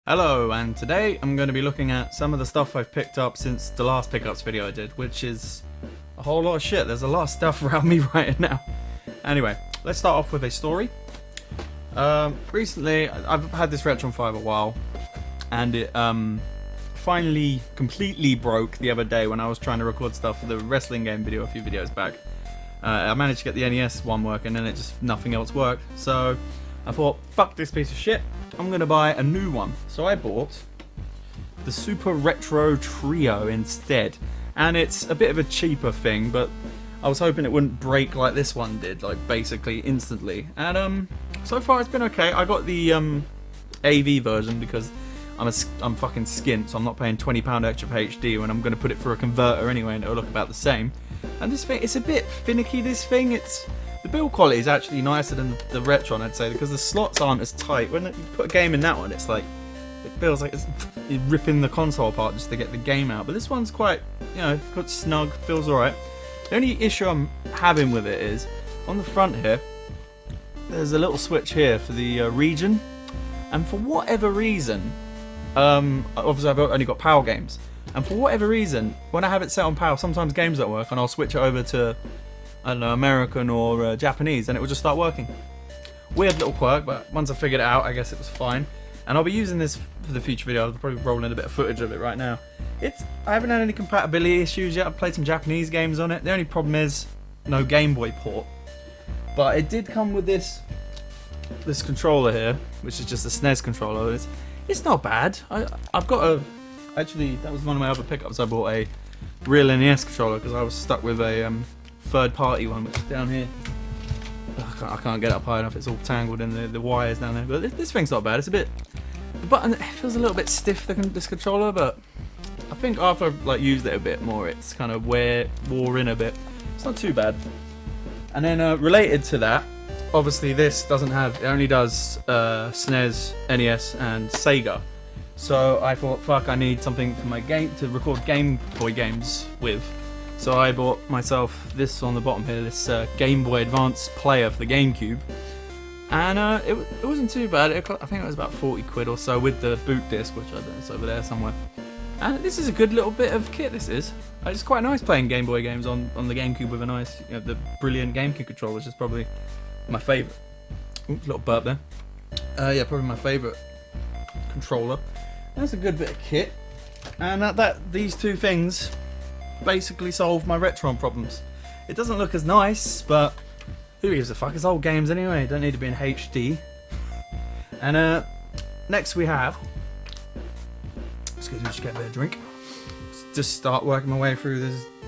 Hello, and today I'm going to be looking at some of the stuff I've picked up since the last pickups video I did, which is a whole lot of shit. There's a lot of stuff around me right now. Anyway, let's start off with a story. Recently, I've had this Retron 5 a while, and it finally completely broke the other day when I was trying to record stuff for the wrestling game video a few videos back. I managed to get the NES one working, and then nothing else worked. So I thought, fuck this piece of shit, I'm gonna buy a new one. So I bought the Super Retro Trio instead, and it's a bit of a cheaper thing, but I was hoping it wouldn't break like this one did, like basically instantly. And so far it's been okay. I got the AV version because I'm fucking skint, so I'm not paying £20 extra for HD when I'm gonna put it through a converter anyway, and it'll look about the same. And this thing, it's a bit finicky. This thing, the build quality is actually nicer than the Retron, I'd say, because the slots aren't as tight. When you put a game in that one, it's like, it feels like you're ripping the console apart just to get the game out. But this one's quite, quite snug, feels alright. The only issue I'm having with it is, on the front here, there's a little switch here for the region, and for whatever reason, obviously I've only got PAL games, and for whatever reason, when I have it set on PAL, sometimes games don't work, and I'll switch it over to, I don't know, American or Japanese, and it will just start working. Weird little quirk, but once I figured it out, I guess it was fine. And I'll be using this for the future video. I'll probably roll in a bit of footage of it right now. I haven't had any compatibility issues yet. I've played some Japanese games on it. The only problem is no Gameboy port. But it did come with this controller here, which is just a SNES controller. It's not bad. I've got actually, that was one of my other pickups. I bought a real NES controller because I was stuck with a third-party one, which is down here. I can't get it up high enough. It's all tangled in the wires down there. But this thing's not bad. It's a bit, the button, it feels a little bit stiff, this controller, but I think after I've used it a bit more, it's kind of wore in a bit. It's not too bad. And then related to that, obviously this doesn't have. It only does SNES, NES, and Saga. So I thought, fuck, I need something for my game to record Game Boy games with. So I bought myself this on the bottom here, this Game Boy Advance player for the GameCube, and it wasn't too bad. I think it was about 40 quid or so with the boot disc, which I don't know, it's over there somewhere. And this is a good little bit of kit. This is. It's quite nice playing Game Boy games on the GameCube with a nice, the brilliant GameCube controller, which is probably my favourite. Oops, little burp there. Yeah, probably my favourite controller. That's a good bit of kit, and these two things basically solve my Retron problems. It doesn't look as nice, but who gives a fuck? It's old games anyway. Don't need to be in HD. And next we have. Excuse me, just get a bit of drink. Just start working my way through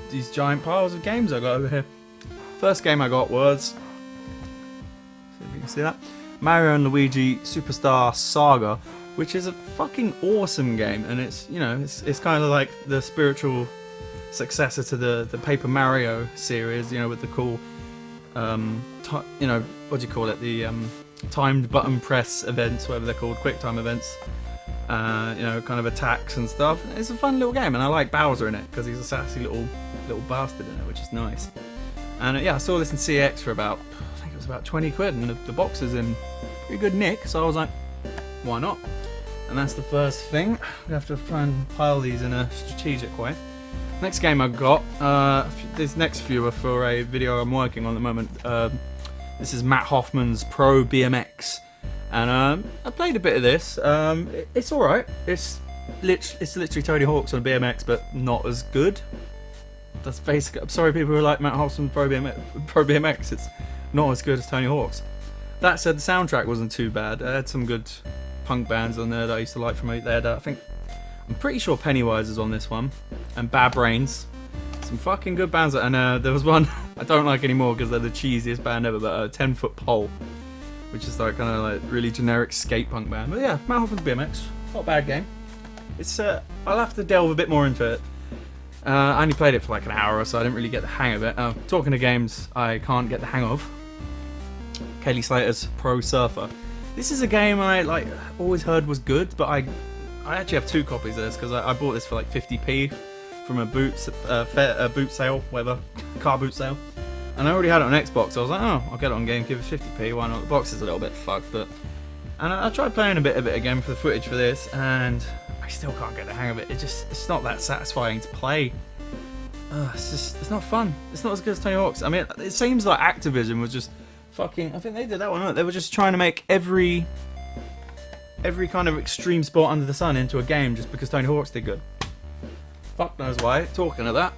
these giant piles of games I got over here. First game I got was, see if you can see that, Mario and Luigi Superstar Saga, which is a fucking awesome game, and it's it's kind of like the spiritual successor to the Paper Mario series, with the cool, what do you call it? The timed button press events, whatever they're called, quick time events. Kind of attacks and stuff. It's a fun little game, and I like Bowser in it because he's a sassy little bastard in it, which is nice. And yeah, I saw this in CX for about, I think it was about 20 quid, and the box is in pretty good nick, so I was like, why not? And that's the first thing. We have to try and pile these in a strategic way. Next game I got, this next few are for a video I'm working on at the moment. This is Matt Hoffman's Pro BMX, and I played a bit of this. It's alright. It's literally Tony Hawk's on BMX, but not as good. That's basically. I'm sorry, people who like Matt Hoffman's Pro BMX. It's not as good as Tony Hawk's. That said, the soundtrack wasn't too bad. I had some good punk bands on there that I used to like from there. I'm pretty sure Pennywise is on this one, and Bad Brains. Some fucking good bands, and there was one I don't like anymore because they're the cheesiest band ever, but 10 Foot Pole, which is like kind of like really generic skate punk band. But yeah, Matt Hoffman's BMX, not a bad game. It's I'll have to delve a bit more into it. I only played it for like an hour or so. I didn't really get the hang of it. Talking to games I can't get the hang of. Kelly Slater's Pro Surfer. This is a game I always heard was good, but I actually have two copies of this because I bought this for like 50p from a boot sale, whatever, car boot sale. And I already had it on Xbox, so I was like, oh, I'll get it on GameCube for 50p, why not? The box is a little bit fucked, but And I tried playing a bit of it again for the footage for this, and I still can't get the hang of it. It's not that satisfying to play. It's not fun. It's not as good as Tony Hawk's. I mean, it seems like Activision was just fucking. I think they did that one. They were just trying to make every kind of extreme sport under the sun into a game just because Tony Hawk's did good. Fuck knows why. Talking of that,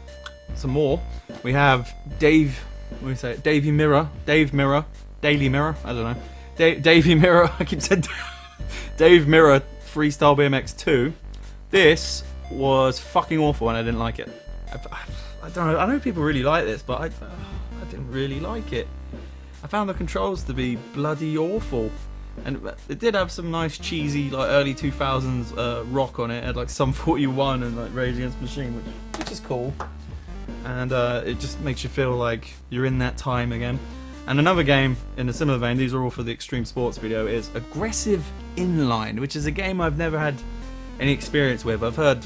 some more. We have Dave. What do we say? Davey Mirra. Dave Mirra. Daily Mirror. I don't know. Davey Mirra. I keep saying Dave Mirra Freestyle BMX 2. This was fucking awful and I didn't like it. I don't know. I know people really like this, but I didn't really like it. I found the controls to be bloody awful. And it did have some nice cheesy like early 2000s rock on it. It had like Sum 41 and like Rage Against the Machine, which is cool. And it just makes you feel like you're in that time again. And another game in a similar vein, these are all for the Extreme Sports video, is Aggressive Inline, which is a game I've never had any experience with. I've heard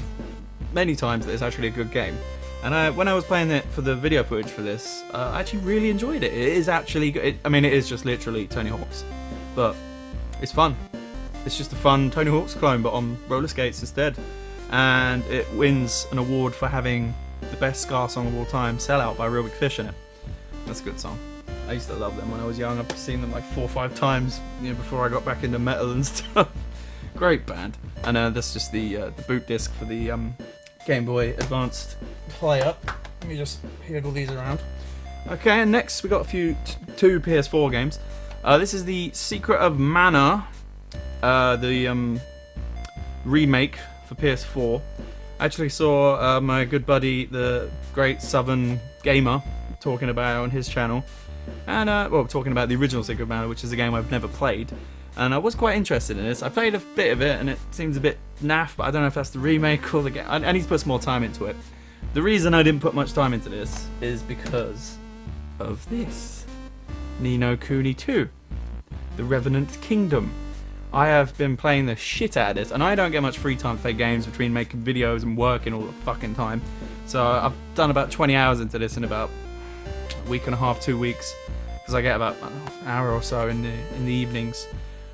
many times that it's actually a good game. And when I was playing it for the video footage for this, I actually really enjoyed it. It is actually good. I mean, it is just literally Tony Hawk's. But it's fun. It's just a fun Tony Hawk's clone, but on roller skates instead. And it wins an award for having the best ska song of all time, Sell Out by Real Big Fish in it. That's a good song. I used to love them when I was young. I've seen them like 4 or 5 times, before I got back into metal and stuff. Great band. And that's just the boot disc for the Gameboy Advanced player. Let me just wiggle these around. Okay, and next we got two PS4 games. This is the Secret of Mana, the remake for PS4. I actually saw my good buddy, the Great Southern Gamer, talking about it on his channel. And, talking about the original Secret of Mana, which is a game I've never played. And I was quite interested in this. I played a bit of it, and it seems a bit naff, but I don't know if that's the remake or the game. I need to put some more time into it. The reason I didn't put much time into this is because of this. Ni no Kuni 2. The Revenant Kingdom. I have been playing the shit out of this, and I don't get much free time to play games between making videos and working all the fucking time. So I've done about 20 hours into this in about a week and a half, 2 weeks, because I get about an hour or so in the evenings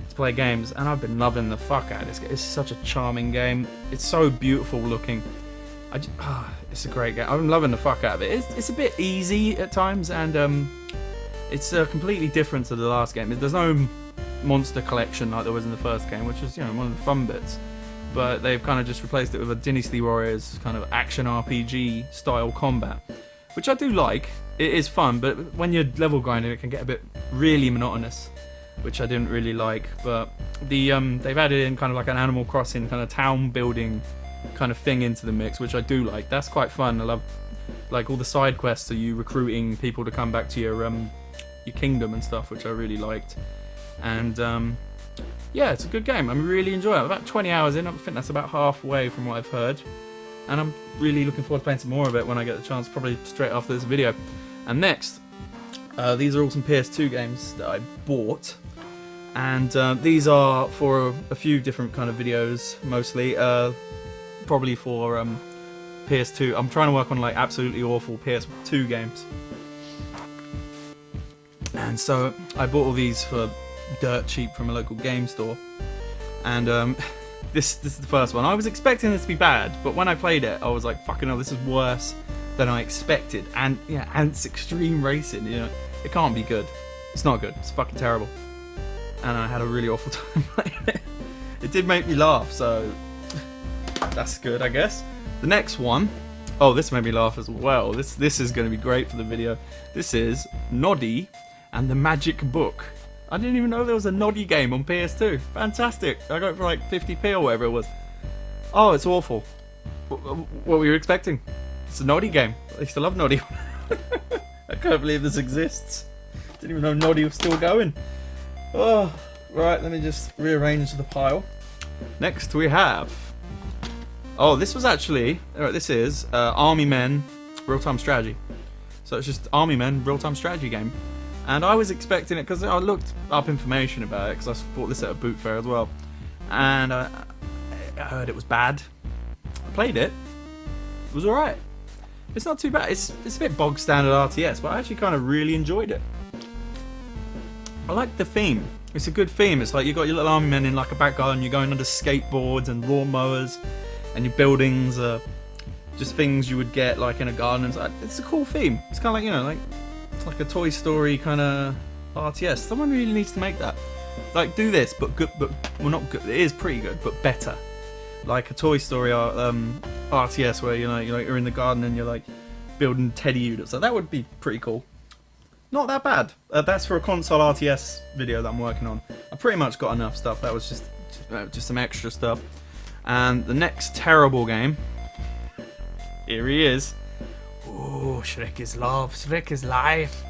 to play games, and I've been loving the fuck out of this. It's such a charming game. It's so beautiful looking. It's a great game. I'm loving the fuck out of it. It's a bit easy at times, and it's completely different to the last game. There's no monster collection like there was in the first game, which is one of the fun bits. But they've kind of just replaced it with a Dynasty Warriors kind of action RPG style combat, which I do like. It is fun, but when you're level grinding, it can get a bit really monotonous, which I didn't really like. But they've added in kind of like an Animal Crossing kind of town building kind of thing into the mix, which I do like. That's quite fun. I love like all the side quests, so you recruiting people to come back to your kingdom and stuff, which I really liked. And yeah, it's a good game. I'm really enjoying it. I'm about 20 hours in. I think that's about halfway from what I've heard, and I'm really looking forward to playing some more of it when I get the chance, probably straight after this video. And next, these are all some PS2 games that I bought, and these are for a few different kind of videos, mostly probably for PS2. I'm trying to work on like absolutely awful PS2 games, and so I bought all these for dirt cheap from a local game store. And this is the first one. I was expecting this to be bad, but when I played it, I was like, fucking hell, this is worse than I expected. And yeah, Antz Extreme Racing, it can't be good. It's not good. It's fucking terrible. And I had a really awful time playing it. It did make me laugh, so that's good, I guess. The next one, this made me laugh as well. This is going to be great for the video. This is Noddy and the Magic Book. I didn't even know there was a Noddy game on PS2. Fantastic. I got it for like 50p or whatever it was. Oh, it's awful. What were you expecting? It's a Noddy game. I used to love Noddy. I can't believe this exists. Didn't even know Noddy was still going. Oh, right, let me just rearrange the pile. Next we have... this was actually... this is Army Men Real-Time Strategy. So it's just Army Men Real-Time Strategy game. And I was expecting it, because I looked up information about it, because I bought this at a boot fair as well. And I heard it was bad. I played it. It was alright. It's not too bad. It's a bit bog standard RTS, but I actually kind of really enjoyed it. I like the theme. It's a good theme. It's like you got your little army men in like a back garden. You're going under skateboards and lawnmowers, and your buildings are just things you would get like in a garden. It's a cool theme. It's kind of like, you know, like a Toy Story kind of RTS. Someone really needs to make that. Like, do this, but good, but well, not good. It is pretty good, but better. Like a Toy Story RTS where you're in the garden and you're like building teddy units. So that would be pretty cool. Not that bad. That's for a console RTS video that I'm working on. I pretty much got enough stuff. That was just some extra stuff. And the next terrible game. Here he is. Oh, Shrek is love. Shrek is life.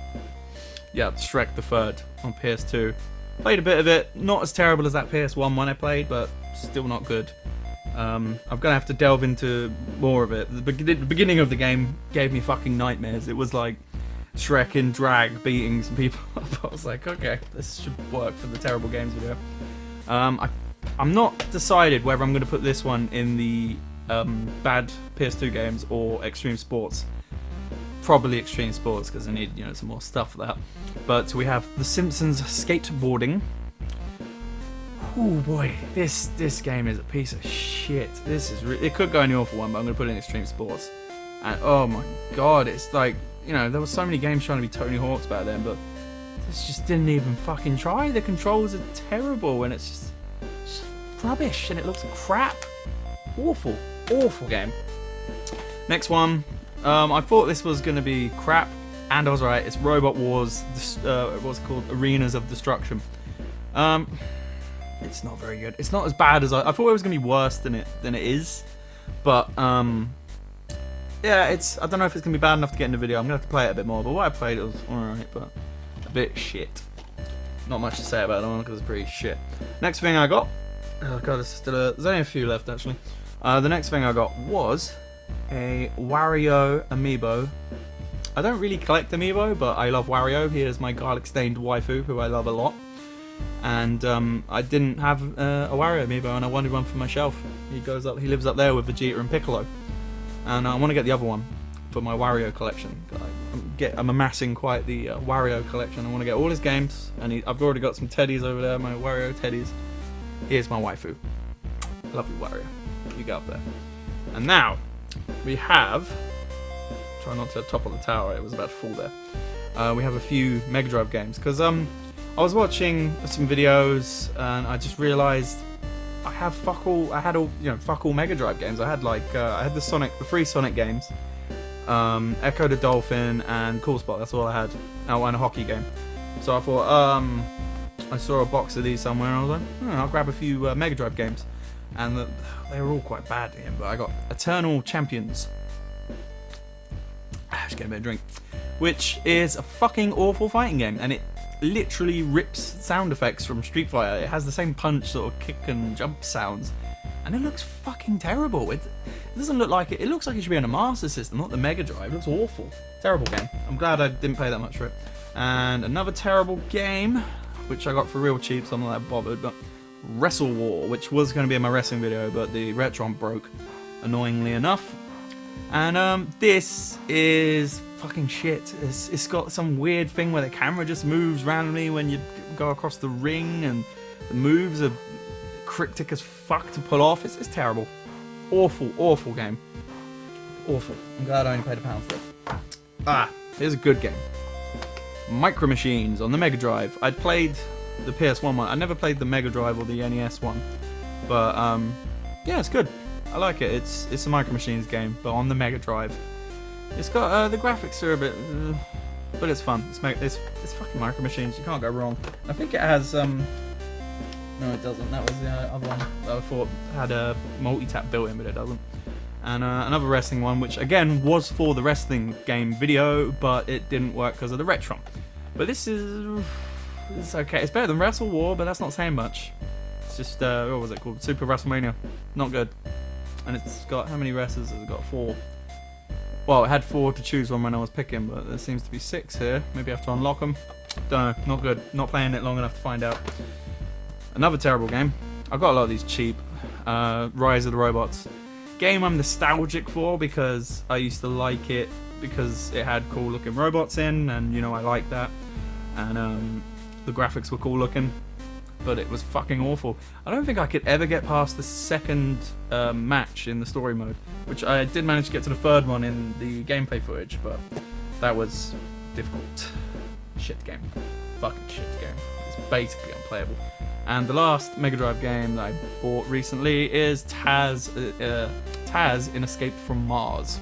Yeah, Shrek the Third on PS2. Played a bit of it. Not as terrible as that PS1 one I played, but still not good. I'm gonna have to delve into more of it. The beginning of the game gave me fucking nightmares. It was like Shrek in drag beating some people up. I was like, okay, this should work for the terrible games video. I'm not decided whether I'm going to put this one in the bad PS2 games or Extreme Sports. Probably Extreme Sports because I need some more stuff for that. But we have the Simpsons Skateboarding. Oh boy, this game is a piece of shit. It could go in the awful one, but I'm going to put it in Extreme Sports. And oh my god, it's like, there were so many games trying to be Tony Hawk's back then, but this just didn't even fucking try. The controls are terrible, and it's just rubbish, and it looks crap. Awful game. Next one. I thought this was going to be crap, and I was right. It's Robot Wars. What's it called? Arenas of Destruction. It's not very good. It's not as bad as I thought it was going to be worse than it is, but yeah, I don't know if it's going to be bad enough to get in the video. I'm going to have to play it a bit more, but what I played, it was alright, but a bit shit. Not much to say about that one because it's pretty shit. Next thing I got, oh god, there's only a few left actually. The next thing I got was a Wario amiibo. I don't really collect amiibo, but I love Wario. He is my garlic stained waifu, who I love a lot. And I didn't have a Wario amiibo, and I wanted one for my shelf. He lives up there with Vegeta and Piccolo. And I want to get the other one for my Wario collection. I'm amassing quite the Wario collection. I want to get all his games, and I've already got some teddies over there, my Wario teddies. Here's my waifu. Love you, Wario. You go up there. And now, we have... Try not to topple the tower, it was about to fall there. We have a few Mega Drive games, because I was watching some videos, and I just realised I had fuck all Mega Drive games. I had I had the free Sonic games, Echo the Dolphin and Cool Spot. That's all I had. Oh, and a hockey game. So I thought, I saw a box of these somewhere, and I was like, I'll grab a few Mega Drive games, and they were all quite bad to him. But I got Eternal Champions. Just get a bit of drink, which is a fucking awful fighting game, and it literally rips sound effects from Street Fighter. It has the same punch, sort of kick and jump sounds, and it looks fucking terrible. It doesn't look like it. It looks like it should be on a Master System, not the Mega Drive. It looks awful. Terrible game. I'm glad I didn't pay that much for it. And another terrible game, which I got for real cheap, so I'm not that bothered, but Wrestle War, which was going to be in my wrestling video, but the Retron broke, annoyingly enough. And this is fucking shit. It's got some weird thing where the camera just moves randomly when you go across the ring, and the moves are cryptic as fuck to pull off. It's terrible. Awful game. Awful. I'm glad I only paid £1 for it. Here's a good game. Micro Machines on the Mega Drive. I'd played the PS1 one. I never played the Mega Drive or the NES one. But yeah, it's good. I like it. It's a Micro Machines game, but on the Mega Drive. It's got the graphics are a bit, but it's fun. It's fucking Micro Machines. You can't go wrong. I think it has no, it doesn't. That was the other one that I thought had a multi-tap built in, but it doesn't. And another wrestling one, which again was for the wrestling game video, but it didn't work because of the Retron. But it's okay. It's better than Wrestle War, but that's not saying much. It's just what was it called? Super Wrestlemania. Not good. And it's got, how many wrestlers has it got? 4. Well, it had 4 to choose from when I was picking, but there seems to be 6 here. Maybe I have to unlock them. Don't know, not good. Not playing it long enough to find out. Another terrible game. I've got a lot of these cheap. Rise of the Robots. Game I'm nostalgic for because I used to like it because it had cool looking robots in, and I like that. And the graphics were cool looking, but it was fucking awful. I don't think I could ever get past the second match in the story mode, which I did manage to get to the third one in the gameplay footage, but that was difficult. Shit game. Fucking shit game. It's basically unplayable. And the last Mega Drive game that I bought recently is Taz in Escape from Mars.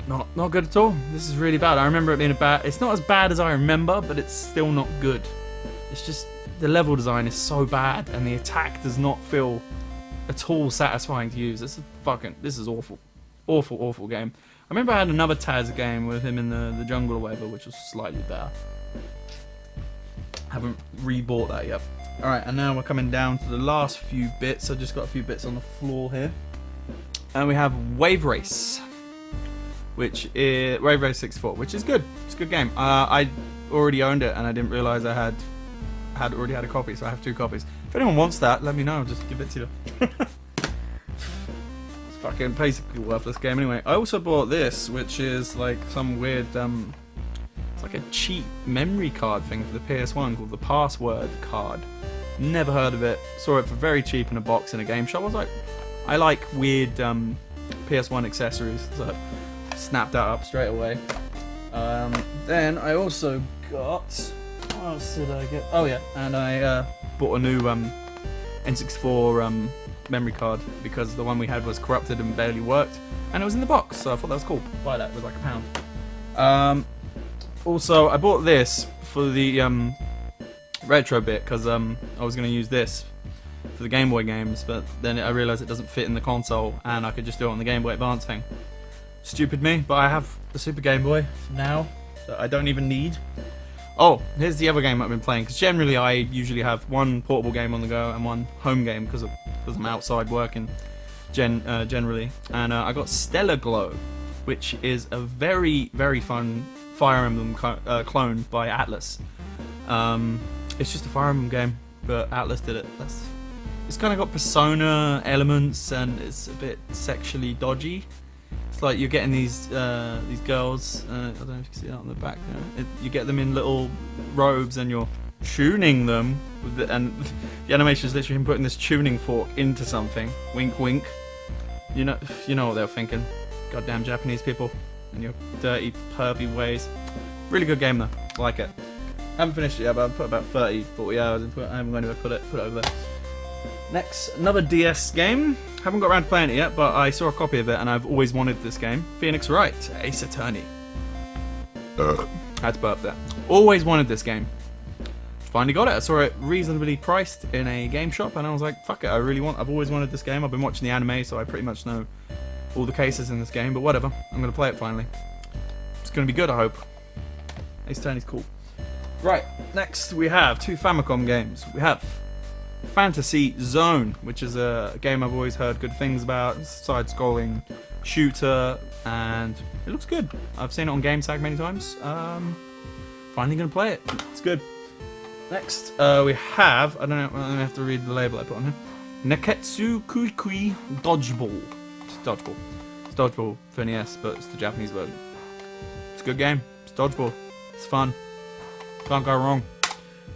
Not good at all. This is really bad. I remember it being it's not as bad as I remember, but it's still not good. It's just the level design is so bad, and the attack does not feel at all satisfying to use. This is awful. Awful game. I remember I had another Taz game with him in the jungle or whatever, which was slightly better. Haven't re-bought that yet. Alright, and now we're coming down to the last few bits. I've just got a few bits on the floor here. And we have Wave Race, which is Wave Race 64, which is good. It's a good game. I already owned it, and I didn't realise I had already had a copy, so I have 2 copies. If anyone wants that, let me know. I'll just give it to you. It's fucking basically worthless game anyway. I also bought this, which is like some weird it's like a cheap memory card thing for the PS1 called the Password card. Never heard of it. Saw it for very cheap in a box in a game shop. I was like, I like weird PS1 accessories, so I snapped that up straight away. Then I also got, what else did I get? Oh yeah, and I bought a new N64 memory card because the one we had was corrupted and barely worked, and it was in the box, so I thought that was cool. Buy that, it was like £1. Also, I bought this for the retro bit because I was going to use this for the Game Boy games, but then I realised it doesn't fit in the console, and I could just do it on the Game Boy Advance thing. Stupid me, but I have the Super Game Boy now that I don't even need. Oh, here's the other game I've been playing, because generally I usually have one portable game on the go and one home game because I'm outside working generally. And I got Stellar Glow, which is a very, very fun Fire Emblem clone by Atlas. It's just a Fire Emblem game, but Atlas did it. It's kind of got Persona elements, and it's a bit sexually dodgy. It's like you're getting these girls. I don't know if you can see that on the back. You get them in little robes, and you're tuning them, and the animation is literally him putting this tuning fork into something. Wink, wink. You know what they're thinking. Goddamn Japanese people and your dirty, pervy ways. Really good game though. Like it. Haven't finished it yet, but I've put about 30, 40 hours into it. I'm going to put it over there. Next, another DS game. Haven't got around to playing it yet, but I saw a copy of it, and I've always wanted this game. Phoenix Wright, Ace Attorney. Had to burp that. Always wanted this game. Finally got it. I saw it reasonably priced in a game shop, and I was like, fuck it, I've always wanted this game. I've been watching the anime, so I pretty much know all the cases in this game, but whatever. I'm going to play it finally. It's going to be good, I hope. Ace Attorney's cool. Right, next we have 2 Famicom games. We have Fantasy Zone, which is a game I've always heard good things about. It's a side-scrolling shooter, and it looks good. I've seen it on GameTag many times. Finally going to play it. It's good. Next, we have, I don't know, I have to read the label I put on here. Nekketsu Koukou Dodgeball. It's Dodgeball. It's Dodgeball for NES, but it's the Japanese version. It's a good game. It's Dodgeball. It's fun. Can't go wrong.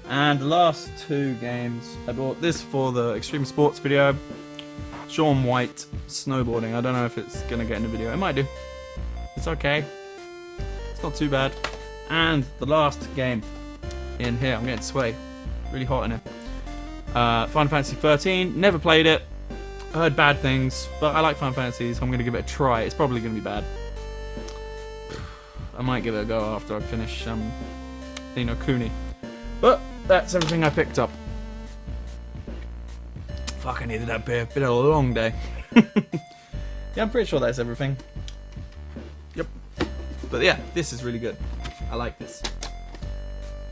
And the last 2 games, I bought this for the Extreme Sports video. Shaun White Snowboarding. I don't know if it's going to get in the video. It might do. It's okay. It's not too bad. And the last game in here. I'm getting sweaty. Really hot in here. Final Fantasy 13. Never played it. Heard bad things, but I like Final Fantasy, so I'm going to give it a try. It's probably going to be bad. I might give it a go after I finish, Kuni. But that's everything I picked up. Fuck, I needed that beer. Been a long day. Yeah, I'm pretty sure that's everything. Yep. But yeah, this is really good. I like this.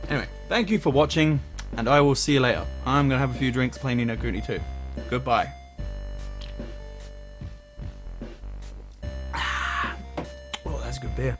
Anyway, thank you for watching, and I will see you later. I'm going to have a few drinks playing Ni no Kuni 2. Goodbye. Oh, that's good beer.